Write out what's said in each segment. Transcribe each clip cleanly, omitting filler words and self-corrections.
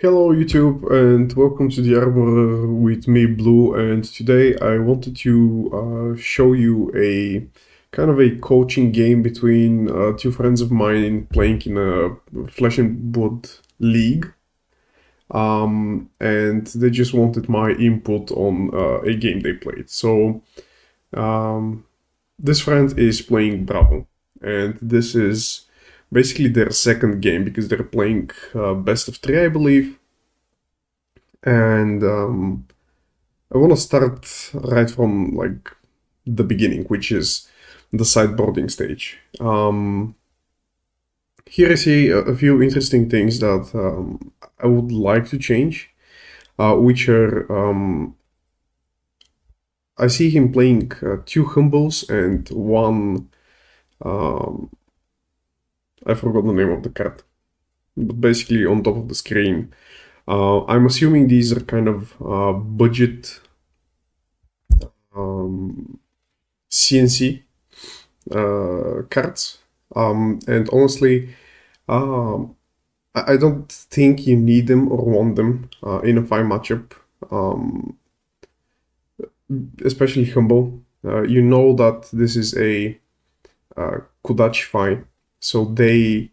Hello YouTube and welcome to the Armourer with me Blue, and today I wanted to show you a kind of a coaching game between two friends of mine playing in a Flesh and Blood league, and they just wanted my input on a game they played. So this friend is playing Bravo, and this is basically their second game because they're playing best of three, I believe. And I want to start right from like the beginning, which is the sideboarding stage. Here I see a few interesting things that I would like to change, which are I see him playing two humbles and one. I forgot the name of the card, but basically on top of the screen. I'm assuming these are kind of budget CNC cards, and honestly, I don't think you need them or want them in a Fai Matchup, especially Humble. You know that this is a Kodachi Fai, so they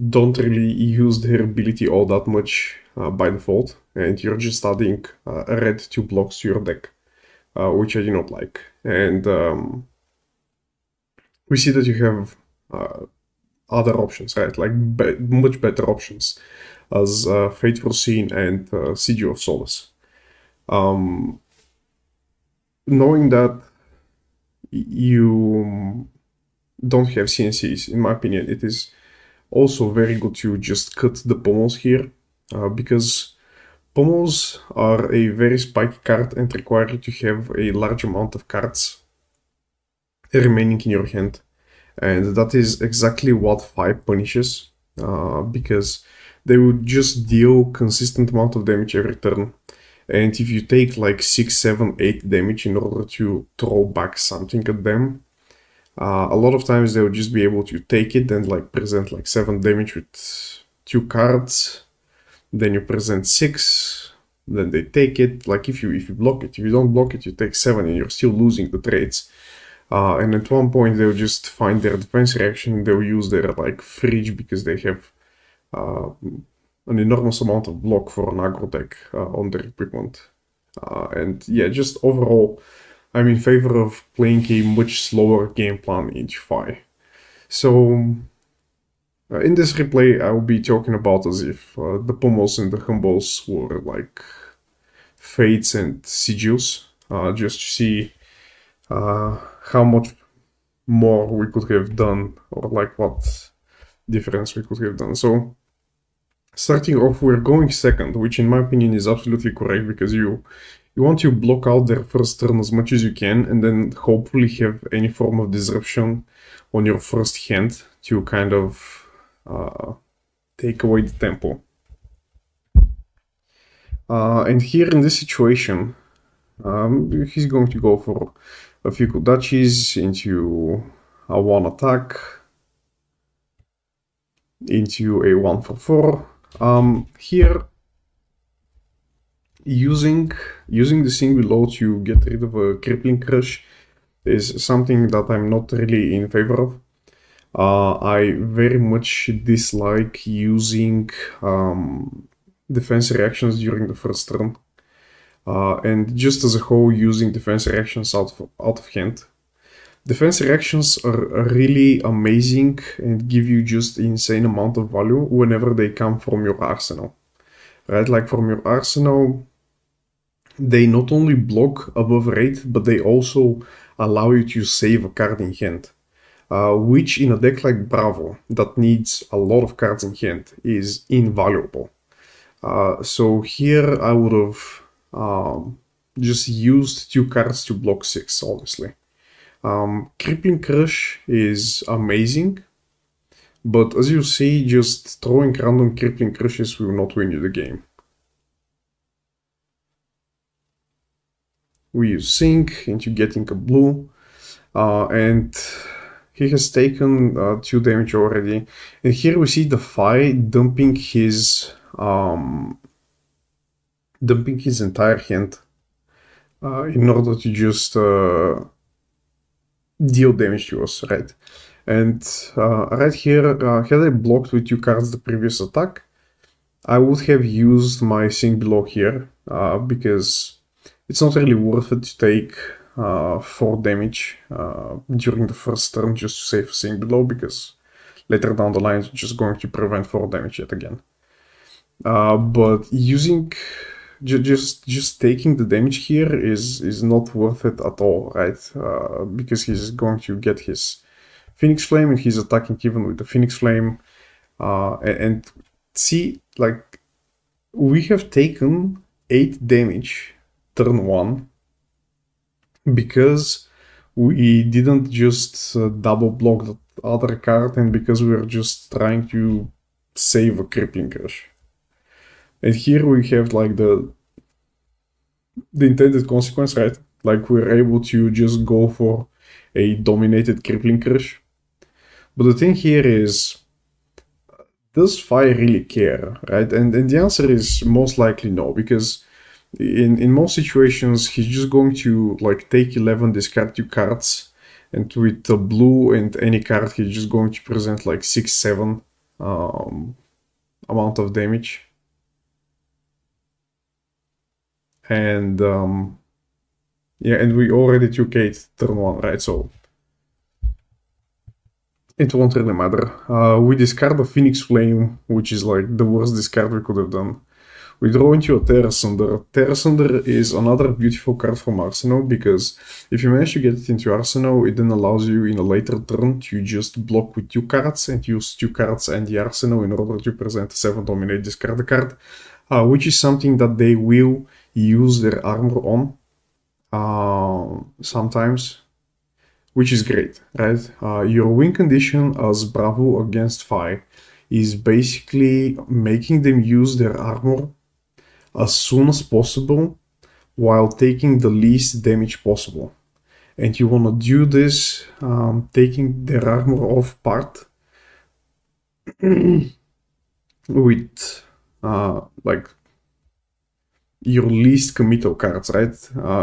don't really use their ability all that much by default, and you're just adding a red 2 blocks to your deck, which I do not like. And we see that you have other options, right? Like much better options, as Fate Foreseen and Siege of Solace. Knowing that you don't have CNCs, in my opinion, it is also very good to just cut the pommels here, because pommels are a very spiky card and require you to have a large amount of cards remaining in your hand. And that is exactly what Fai punishes, because they would just deal consistent amount of damage every turn. And if you take like 6, 7, 8 damage in order to throw back something at them, a lot of times they would just be able to take it and like present like 7 damage with 2 cards. Then you present 6, then they take it. Like if you block it, if you don't block it, you take 7 and you're still losing the trades. And at one point they'll just find their defense reaction, they'll use their like fridge because they have an enormous amount of block for an aggro deck on their equipment. And yeah, just overall, I'm in favor of playing a much slower game plan in Fai. So in this replay, I will be talking about as if the pommels and the humbles were like fates and sigils, just to see how much more we could have done, or like what difference we could have done. So starting off, we're going second, which in my opinion is absolutely correct, because you want to block out their first turn as much as you can, and then hopefully have any form of disruption on your first hand to kind of take away the tempo. And here in this situation, he's going to go for a few Kodachis into a 1 attack, into a 1 for 4. Here, using the thing below to get rid of a Crippling Crush is something that I'm not really in favor of. I very much dislike using defense reactions during the first turn, and just as a whole using defense reactions out of hand. Defense reactions are really amazing and give you just insane amount of value whenever they come from your arsenal, right? Like from your arsenal, they not only block above rate, but they also allow you to save a card in hand. Which in a deck like Bravo, that needs a lot of cards in hand, is invaluable. So here I would have just used 2 cards to block 6, honestly. Crippling Crush is amazing, but as you see, just throwing random Crippling Crushes will not win you the game. We use Sync into getting a blue, and he has taken 2 damage already. And here we see the Fai dumping his dumping his entire hand in order to just deal damage to us, right? And right here, had I blocked with 2 cards the previous attack, I would have used my Sink Below here, because it's not really worth it to take 4 damage during the first turn just to save Sink Below, because later down the line it's just going to prevent 4 damage yet again. But using just taking the damage here is not worth it at all, right? Because he's going to get his Phoenix Flame and he's attacking even with the Phoenix Flame. And see, like, we have taken 8 damage turn 1 because we didn't just double block the other card and because we were just trying to save a Crippling Crush. And here we have like the intended consequence, right? Like we're able to just go for a dominated Crippling Crush. But the thing here is, does Fai really care, right? And the answer is most likely no, because in most situations he's just going to like take 11, discard 2 cards, and with the blue and any card he's just going to present like 6-7 amount of damage. And yeah, and we already took 8 turn 1, right? So it won't really matter. We discard the Phoenix Flame, which is like the worst discard we could have done. We draw into a Terra Sunder. Terra Sunder is another beautiful card from Arsenal, because if you manage to get it into Arsenal, it then allows you in a later turn to just block with 2 cards and use 2 cards and the Arsenal in order to present a 7 dominate discard card, which is something that they will use their armor on sometimes, which is great, right? Your win condition as Bravo against Fai is basically making them use their armor as soon as possible while taking the least damage possible. And you want to do this taking their armor off part with like your least committal cards, right?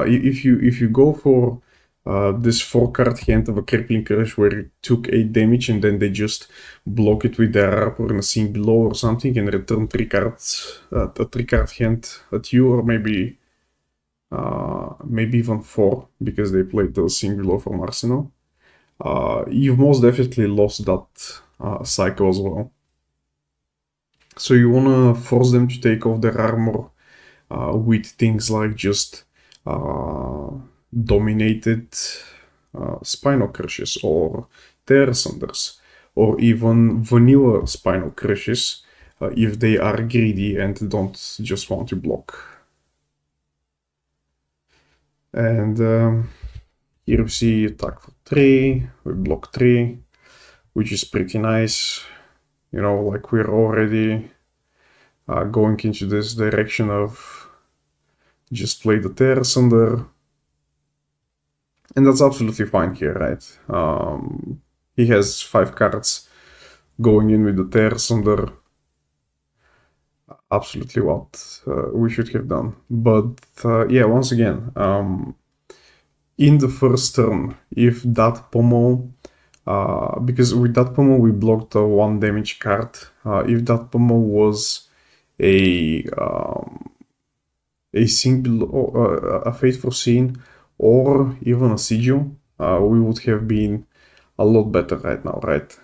If you go for this 4-card hand of a Crippling Crush where it took 8 damage and then they just block it with their armor in a Sink Below or something and return 3 cards, a 3-card hand at you, or maybe even 4 because they played the Sink Below from Arsenal, you've most definitely lost that cycle as well. So you want to force them to take off their armor with things like just dominated Spinal Crushes or Terra Sunders, or even vanilla Spinal Crushes if they are greedy and don't just want to block. And here we see attack for 3, we block 3, which is pretty nice. You know, like we're already going into this direction of just play the Terra Sunder. And that's absolutely fine here, right? He has 5 cards going in with the Terra Sunder. Absolutely what we should have done. But yeah, once again, in the first turn, if that pommel, because with that pommel we blocked a 1 damage card, if that pommel was a Sink Below, a Fate Foreseen, or even a Sigil, we would have been a lot better right now, right?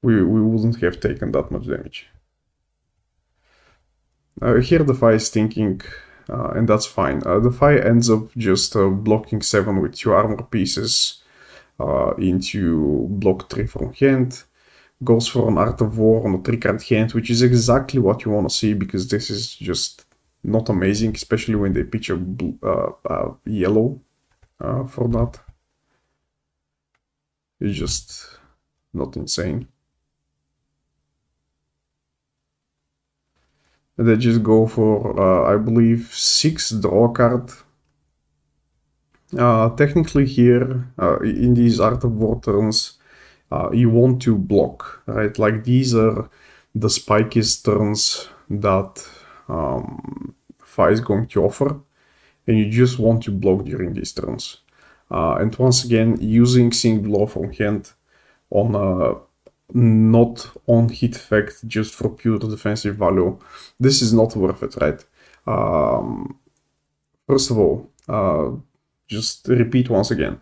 We wouldn't have taken that much damage. Here the Fai is thinking, and that's fine. The Fai ends up just blocking 7 with 2 armor pieces into block 3 from hand. Goes for an Art of War on a 3-card hand, which is exactly what you want to see, because this is just not amazing, especially when they pitch a yellow for that. It's just not insane. And they just go for, I believe, 6 draw card. Technically here, in these Art of War turns, you want to block, right? Like these are the spiciest turns that Fai is going to offer, and you just want to block during these turns. And once again, using Sync Blow from hand on not on hit effect just for pure defensive value, this is not worth it, right? First of all, just repeat once again.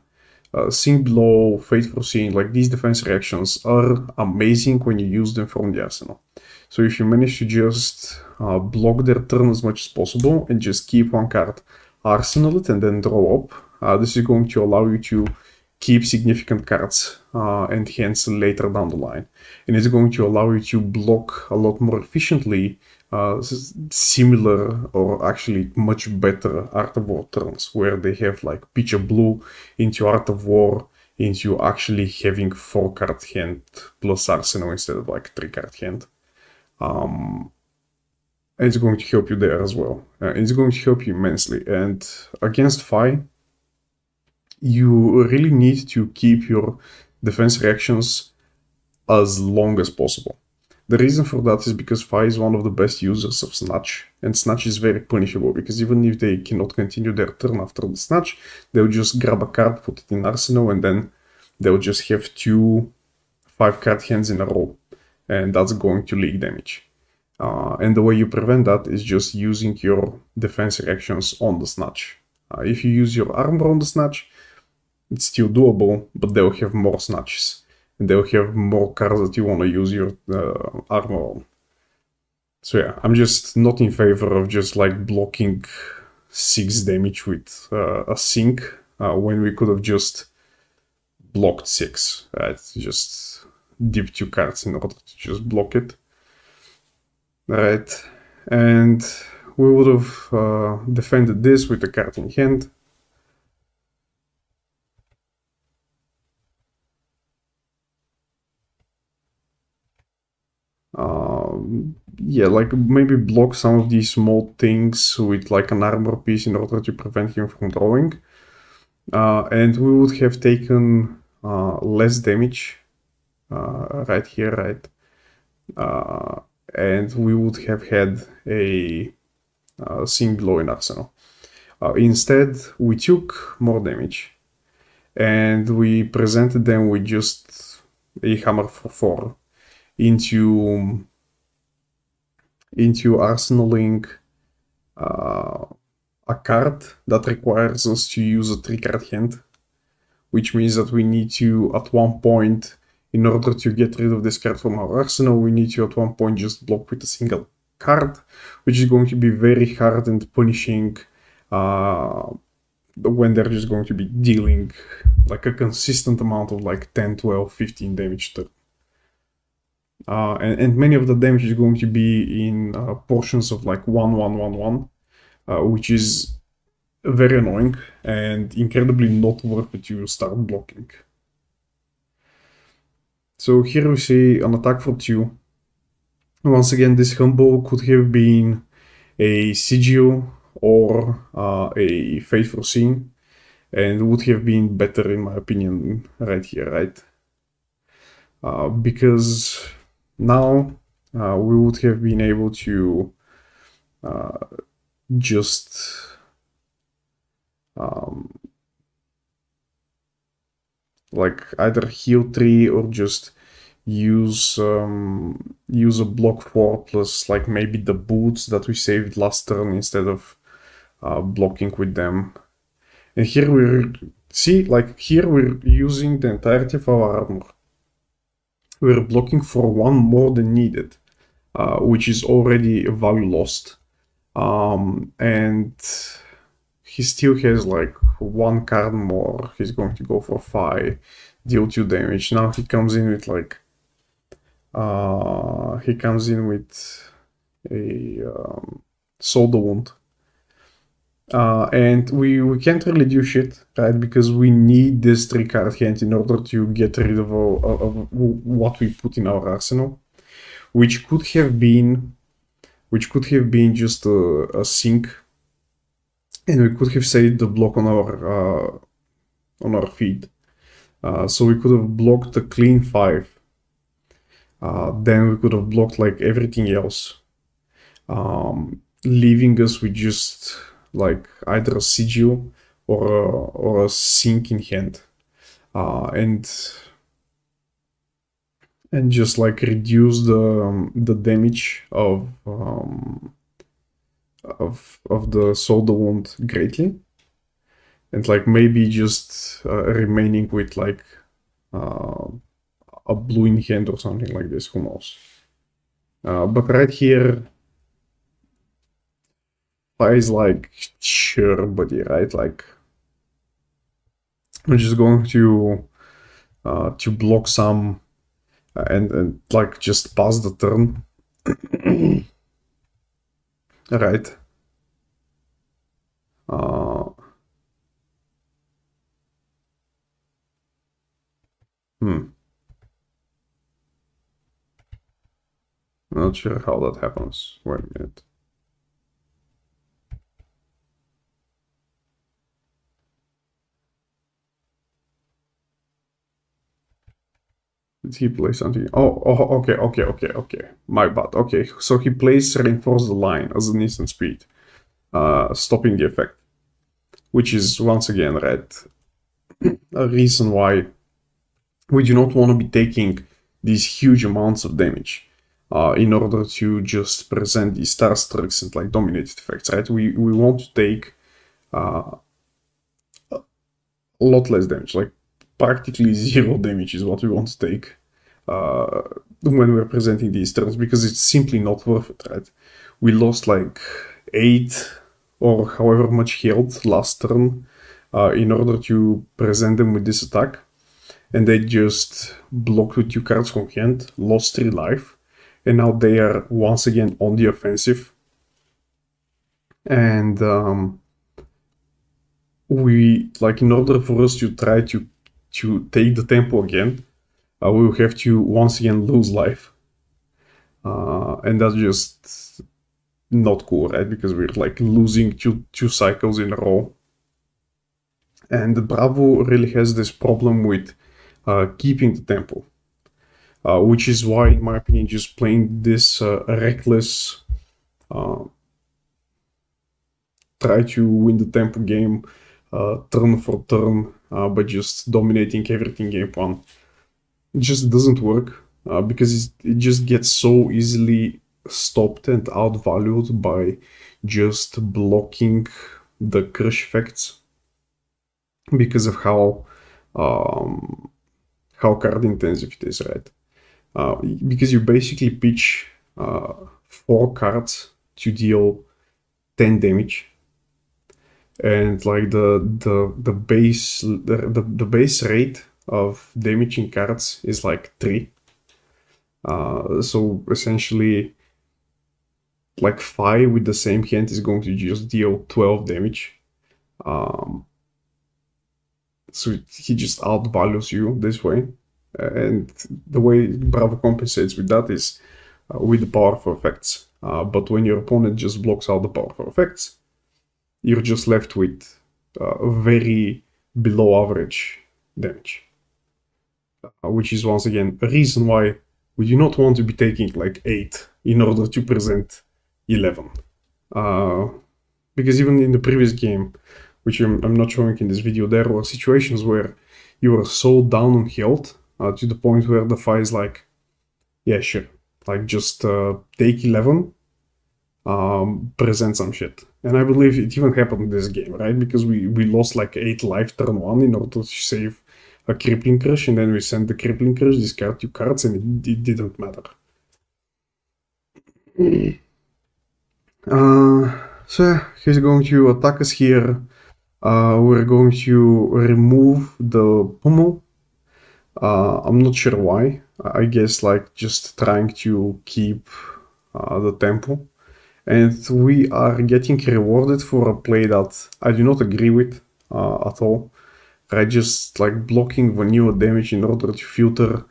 Sync Blow, Fate Foreseeing, like these defense reactions are amazing when you use them from the arsenal. So if you manage to just block their turn as much as possible and just keep one card, arsenal it, and then draw up, this is going to allow you to keep significant cards and hands later down the line. And it's going to allow you to block a lot more efficiently similar or actually much better Art of War turns, where they have like pitch a blue into Art of War into actually having 4-card hand plus arsenal instead of like 3-card hand. It's going to help you there as well. It's going to help you immensely. And against Fai, you really need to keep your defense reactions as long as possible. The reason for that is because Fai is one of the best users of Snatch, and Snatch is very punishable, because even if they cannot continue their turn after the Snatch, they'll just grab a card, put it in Arsenal, and then they'll just have 2 5-card hands in a row, and that's going to leak damage. And the way you prevent that is just using your defense reactions on the Snatch. If you use your Armourer on the Snatch, it's still doable, but they'll have more Snatches. And they'll have more cards that you want to use your armor on. So yeah, I'm just not in favor of just like blocking 6 damage with a Sync when we could have just blocked 6, right? Just dip 2 cards in order to just block it. Right, and we would have defended this with a card in hand. Yeah, like maybe block some of these small things with like an armor piece in order to prevent him from drawing. And we would have taken less damage right here, right? And we would have had a Sync Blow in Arsenal. Instead, we took more damage, and we presented them with just a hammer for 4 into arsenaling a card that requires us to use a 3-card hand, which means that we need to, at one point, in order to get rid of this card from our arsenal, we need to at one point just block with a single card, which is going to be very hard and punishing when they're just going to be dealing like a consistent amount of like 10, 12, 15 damage turn. And many of the damage is going to be in portions of like 1, 1, 1, 1, which is very annoying and incredibly not worth it to start blocking. So here we see an attack for 2. Once again, this combo could have been a Sigil or a Fate Foreseeing, and would have been better in my opinion right here, right? Because now we would have been able to just like either heal 3 or just use a block 4 plus like maybe the boots that we saved last turn instead of blocking with them. And here we're using the entirety of our armor. We're blocking for 1 more than needed, which is already a value lost. And he still has like 1 card more. He's going to go for 5, deal 2 damage. Now he comes in with like a Soda Wound. And we can't really do shit, right? Because we need this 3-card hand in order to get rid of what we put in our arsenal, which could have been just a Sync, and we could have saved the block on our feet. So we could have blocked the clean 5. Then we could have blocked like everything else, leaving us with just like either a sigil or a sink in hand, and just like reduce the damage of the soda wound greatly, and like maybe just remaining with like a blue in hand or something like this, who knows. But right here, Fai is like, sure, buddy, right? Like, I'm just going to block some and like just pass the turn. Right. Not sure how that happens. Wait a minute. Did he play something? Oh, okay. My bad. Okay, so he plays Reinforce the Line as an instant speed, stopping the effect. Which is, once again, right, a reason why we do not want to be taking these huge amounts of damage in order to just present these Starstrucks and like dominated effects, right? We want to take a lot less damage, like practically 0 damage is what we want to take when we're presenting these turns, because it's simply not worth it, right? We lost like 8 or however much health last turn in order to present them with this attack, and they just blocked with 2 cards from hand, lost 3 life, and now they are once again on the offensive. And we, like, in order for us to try to take the tempo again, we will have to once again lose life. And that's just not cool, right? Because we're like losing two cycles in a row. And Bravo really has this problem with keeping the tempo, which is why, in my opinion, just playing this reckless try to win the tempo game turn for turn by just dominating everything game 1, it just doesn't work, because it just gets so easily stopped and outvalued by just blocking the crush effects because of how card intensive it is, right? Because you basically pitch 4 cards to deal 10 damage, and like the base rate of damaging cards is like 3. So essentially, like 5 with the same hand is going to just deal 12 damage. So he just outvalues you this way. And the way Bravo compensates with that is with the powerful effects. But when your opponent just blocks out the powerful effects, you're just left with very below average damage. Which is once again a reason why we do not want to be taking like 8 in order to present 11. Because even in the previous game, which I'm not showing in this video, there were situations where you were so down on health to the point where the Fai is like, yeah, sure, like just take 11, present some shit. And I believe it even happened in this game, right? Because we lost like 8 life turn 1 in order to save a Crippling Crush, and then we sent the Crippling Crush, discard 2 cards, and it didn't matter. So yeah, he's going to attack us here. We're going to remove the pommel. I'm not sure why. I guess like just trying to keep the tempo. And we are getting rewarded for a play that I do not agree with at all. Right, just like blocking vanilla damage in order to filter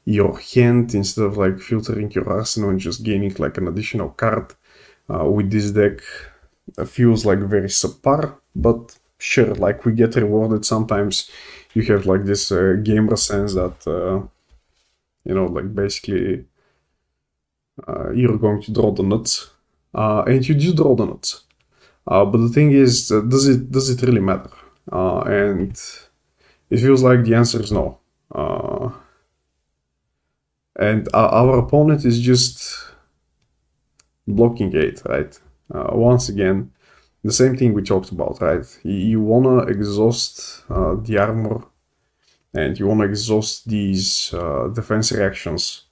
your hand instead of like filtering your arsenal and just gaining like an additional card with this deck feels like very subpar, but sure, like we get rewarded sometimes you have like this gamer sense that you know, like basically you're going to draw the nuts, and you do draw the nuts. But the thing is, does it really matter? And it feels like the answer is no. And our opponent is just blocking 8, right? Once again, the same thing we talked about, right? You wanna exhaust the armor, and you wanna exhaust these defense reactions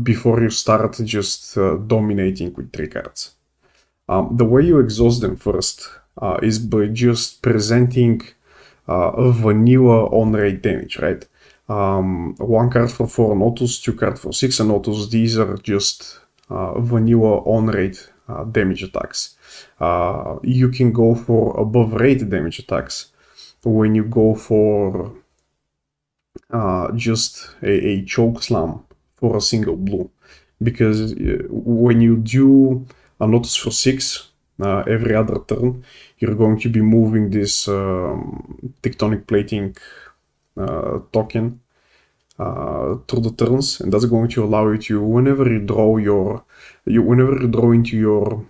before you start just dominating with 3 cards. The way you exhaust them first is by just presenting a vanilla on-rate damage, right? 1 card for 4 notus, 2 card for 6 notus. These are just vanilla on-rate damage attacks. You can go for above rate damage attacks when you go for just a choke slam for a single blue, because when you do a notice for 6 every other turn, you're going to be moving this tectonic plating token through the turns, and that's going to allow you to, whenever you draw into your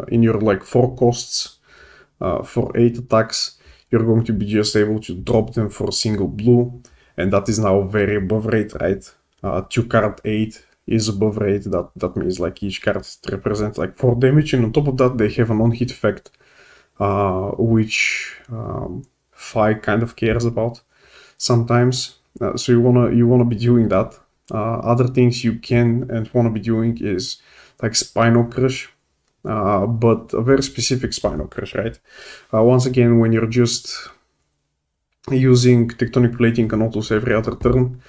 in your like 4 costs for 8 attacks, you're going to be just able to drop them for a single blue, and that is now very above rate, right? 2 card 8 is above rate. That means like each card represents like 4 damage, and on top of that they have a non-hit effect, which Fai kind of cares about sometimes. So you wanna be doing that. Other things you can and wanna be doing is like Spinal Crush, but a very specific Spinal Crush, right? Once again, when you're just using tectonic plating and autos every other turn,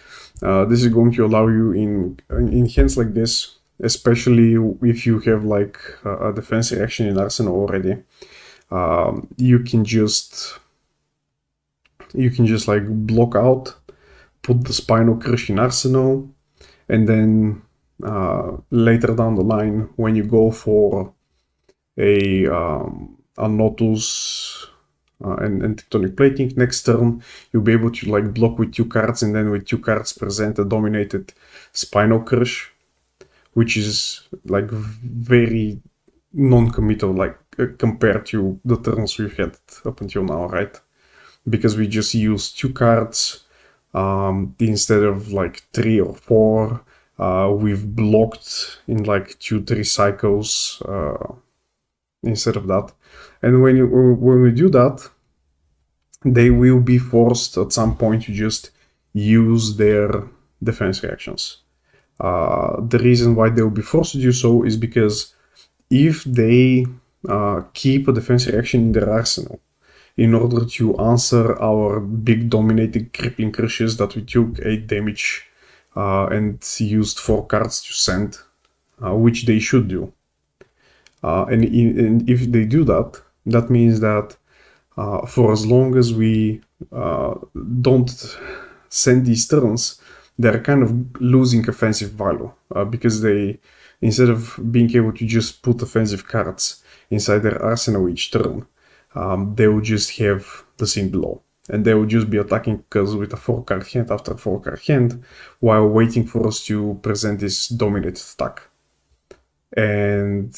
this is going to allow you in hands like this, especially if you have like a defense reaction in Arsenal already. You can just like block out, put the Spinal Crush in Arsenal, and then later down the line, when you go for a Notus and tectonic plating next turn, you'll be able to like block with 2 cards, and then with 2 cards present a dominated Spinal Crush, which is like very non-committal, like compared to the turns we've had up until now, right? Because we just use 2 cards instead of like 3 or 4. We've blocked in like 2-3 cycles instead of that. And when we do that, they will be forced at some point to just use their defense reactions. The reason why they will be forced to do so is because if they keep a defense reaction in their arsenal in order to answer our big dominating crippling crushes that we took 8 damage and used 4 cards to send, which they should do. And if they do that, that means that for as long as we don't send these turns, they're kind of losing offensive value, because they, instead of being able to just put offensive cards inside their arsenal each turn, they will just have the scene below, and they will just be attacking us with a 4-card hand after 4-card hand while waiting for us to present this dominated attack. And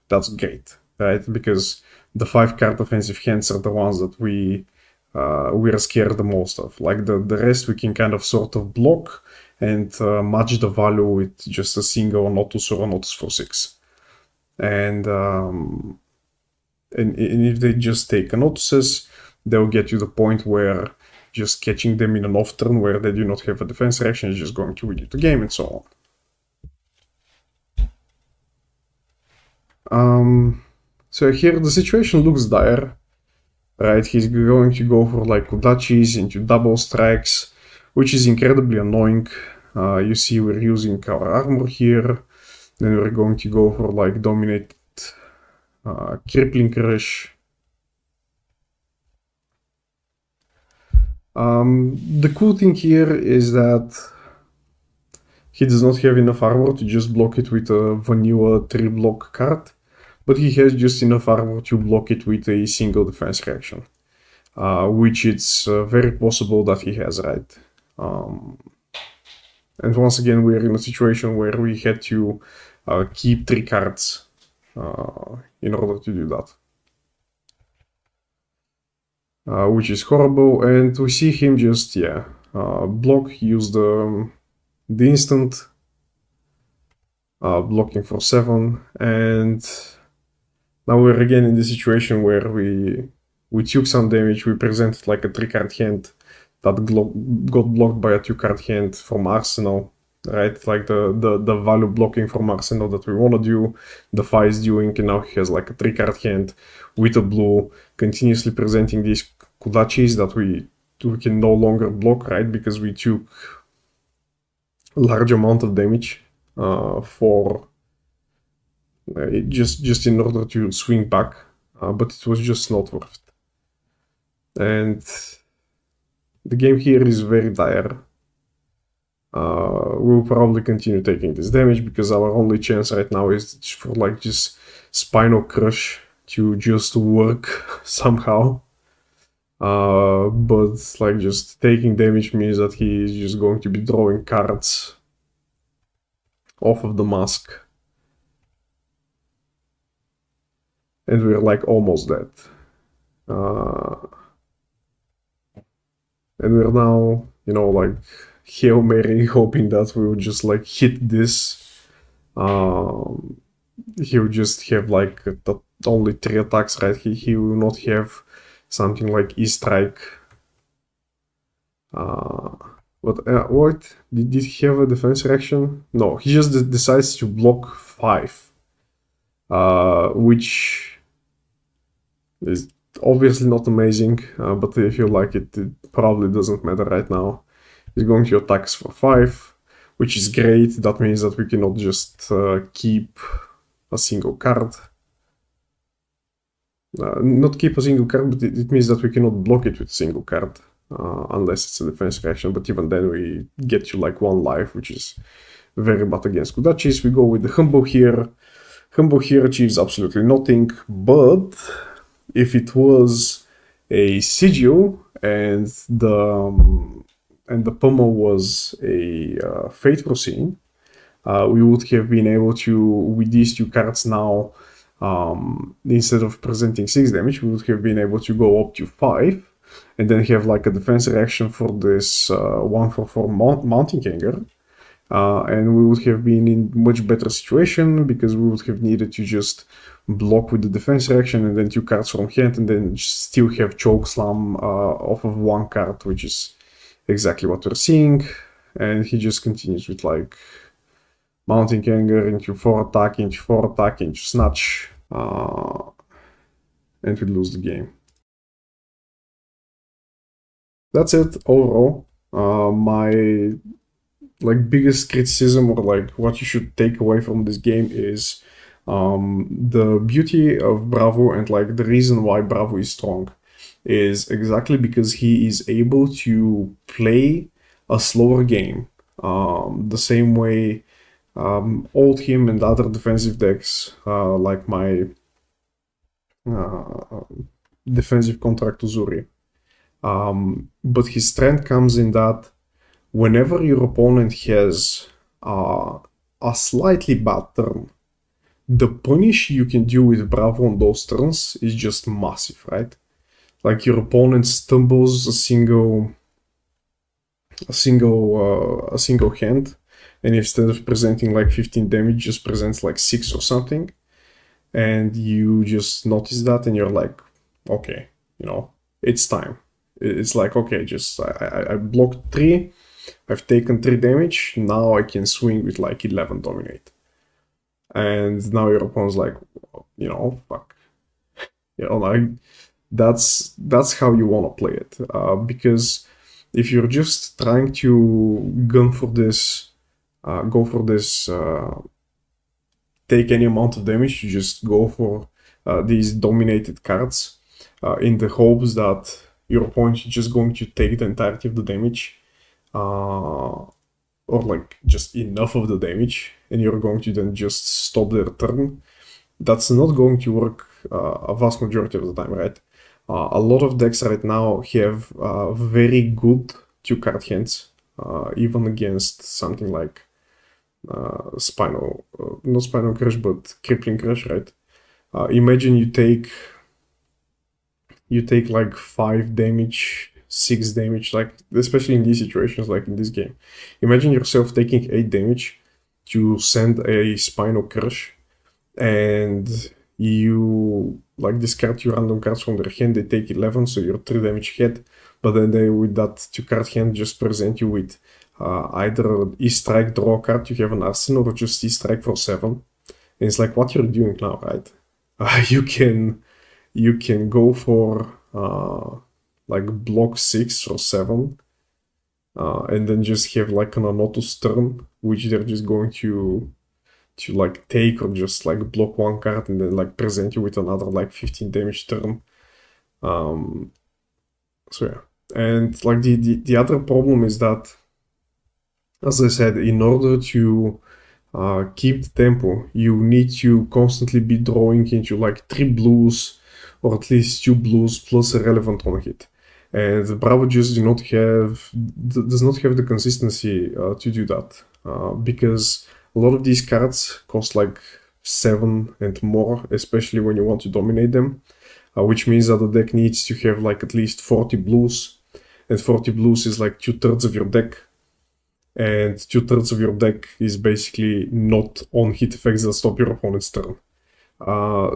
that's great, right? Because the 5-card offensive hands are the ones that we are scared the most of. Like the rest we can kind of sort of block and match the value with just a single Notus or a Notus for 6. And if they just take Notuses, they'll get to the point where just catching them in an off turn where they do not have a defense reaction is just going to win you the game, and so on. So here the situation looks dire, right? He's going to go for like Kodachis into double strikes, which is incredibly annoying. You see we're using our armor here, then we're going to go for like dominate crippling crush. The cool thing here is that he does not have enough armor to just block it with a vanilla 3-block card. but he has just enough armor to block it with a single defense reaction, which it's very possible that he has, right? And once again, we're in a situation where we had to keep 3 cards in order to do that. Which is horrible, and we see him just, block, use the instant, blocking for 7, and now we're again in the situation where we took some damage, we presented like a 3-card hand that got blocked by a 2-card hand from Arsenal, right? Like the value blocking from Arsenal that we want to do, the Fai is doing, and now he has like a 3-card hand with a blue, continuously presenting these Kudachis that we can no longer block, right? Because we took a large amount of damage for just in order to swing back, but it was just not worth it. And the game here is very dire. We'll probably continue taking this damage because our only chance right now is for like just Spinal Crush to just work somehow. But like just taking damage means that he is just going to be drawing cards off of the mask. And we're like almost dead. And we're now, you know, like Hail Mary, hoping that we will just like hit this. He will just have like only 3 attacks, right? He will not have something like E-Strike. But what? Did he have a defense reaction? No, he just decides to block 5. Which is obviously not amazing, but I feel like it probably doesn't matter right now. He's going to attack us for 5, which is great. That means that we cannot just keep a single card. Not keep a single card, but it means that we cannot block it with a single card, unless it's a defense reaction, but even then we get to like 1 life, which is very bad against Kudachis. We go with the Humble here. Humble here achieves absolutely nothing, but if it was a Sigil and the pummel was a Fateful Scene, we would have been able to, with these 2 cards now, instead of presenting 6 damage, we would have been able to go up to 5, and then have like a defense reaction for this 1/4 Mounting Anger. And we would have been in much better situation because we would have needed to just block with the defense reaction and then 2 cards from hand, and then still have Choke Slam off of 1 card, which is exactly what we're seeing. And he just continues with like Mounting Anger into 4 attack, into 4 attack, into Snatch, and we lose the game. That's it overall. My like biggest criticism, or like what you should take away from this game, is the beauty of Bravo, and like the reason why Bravo is strong is exactly because he is able to play a slower game the same way old him and other defensive decks like my defensive Contract Uzuri. But his strength comes in that whenever your opponent has a slightly bad turn, the punish you can do with Bravo on those turns is just massive, right? Like your opponent stumbles a single hand, and instead of presenting like 15 damage, just presents like 6 or something, and you just notice that, and you're like, okay, you know, it's time. It's like, okay, just I blocked 3. I've taken 3 damage, now I can swing with like 11 Dominate. And now your opponent's like, you know, fuck. You know, like, that's how you want to play it. Because if you're just trying to go for this, take any amount of damage, you just go for these dominated cards in the hopes that your opponent is just going to take the entirety of the damage. Or like just enough of the damage, and you're going to then just stop their turn. that's not going to work a vast majority of the time, right? A lot of decks right now have very good two-card hands, even against something like not Spinal Crush, but Crippling Crush, right? Imagine you take like 5 damage, 6 damage, like especially in these situations, like in this game. Imagine yourself taking 8 damage to send a Spinal Crush, and you like discard your random cards from their hand, they take 11, so you're 3 damage hit, but then they, with that 2-card hand, just present you with either E-Strike, draw a card, you have an Arsenal, or just E-Strike for 7. And it's like, what you're doing now, right? You can go for like block 6 or 7, and then just have like an Anotus turn, which they're just going to like take or just like block one card and then like present you with another like 15 damage turn. So yeah, and like the other problem is that, as I said, in order to keep the tempo, you need to constantly be drawing into like 3 blues or at least 2 blues plus a relevant one hit. And Bravo just does not have the consistency to do that, because a lot of these cards cost like 7 and more, especially when you want to dominate them, which means that the deck needs to have like at least 40 blues, and 40 blues is like 2/3 of your deck. And 2/3 of your deck is basically not on hit effects that stop your opponent's turn.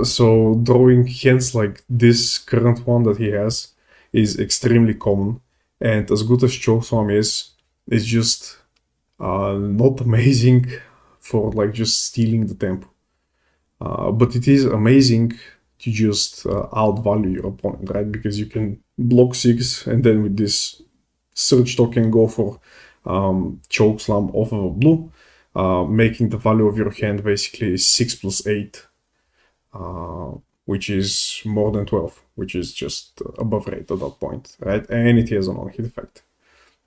So drawing hands like this current one that he has is extremely common, and as good as Chokeslam is, it's just not amazing for like just stealing the tempo. But it is amazing to just outvalue your opponent, right? Because you can block 6 and then with this search token go for Chokeslam off of a blue, making the value of your hand basically 6 plus 8, which is more than 12, which is just above rate at that point, right? And it has an on-hit effect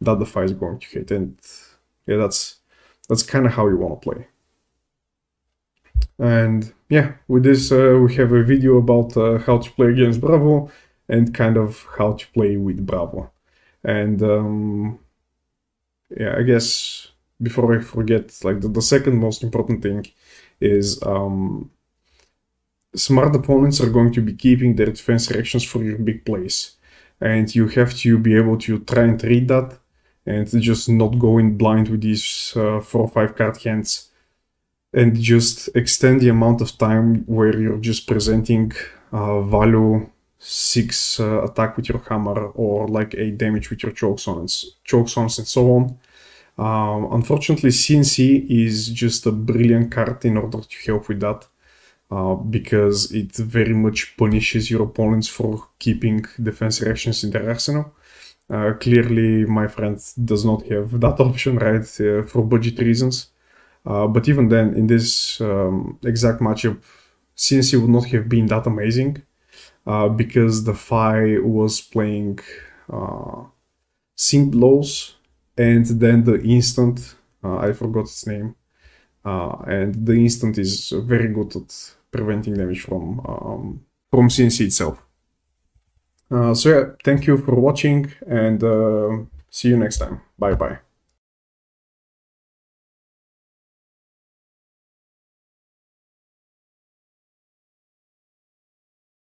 that the Fai is going to hit, and yeah, that's kind of how you want to play. And yeah, with this we have a video about how to play against Bravo and kind of how to play with Bravo. And yeah, I guess before I forget, like the second most important thing is smart opponents are going to be keeping their defense reactions for your big plays. And you have to be able to try and read that and just not go in blind with these 4 or 5 card hands, and just extend the amount of time where you're just presenting value 6 attack with your hammer or like 8 damage with your chokesons and so on. Unfortunately, CNC is just a brilliant card in order to help with that, because it very much punishes your opponents for keeping defense reactions in their arsenal. Clearly, my friend does not have that option, right, for budget reasons. But even then, in this exact matchup, CNC would not have been that amazing, because the Fai was playing Sync Blows, and then the instant, I forgot its name, and the instant is very good at preventing damage from CNC itself. So yeah, thank you for watching, and see you next time. Bye bye.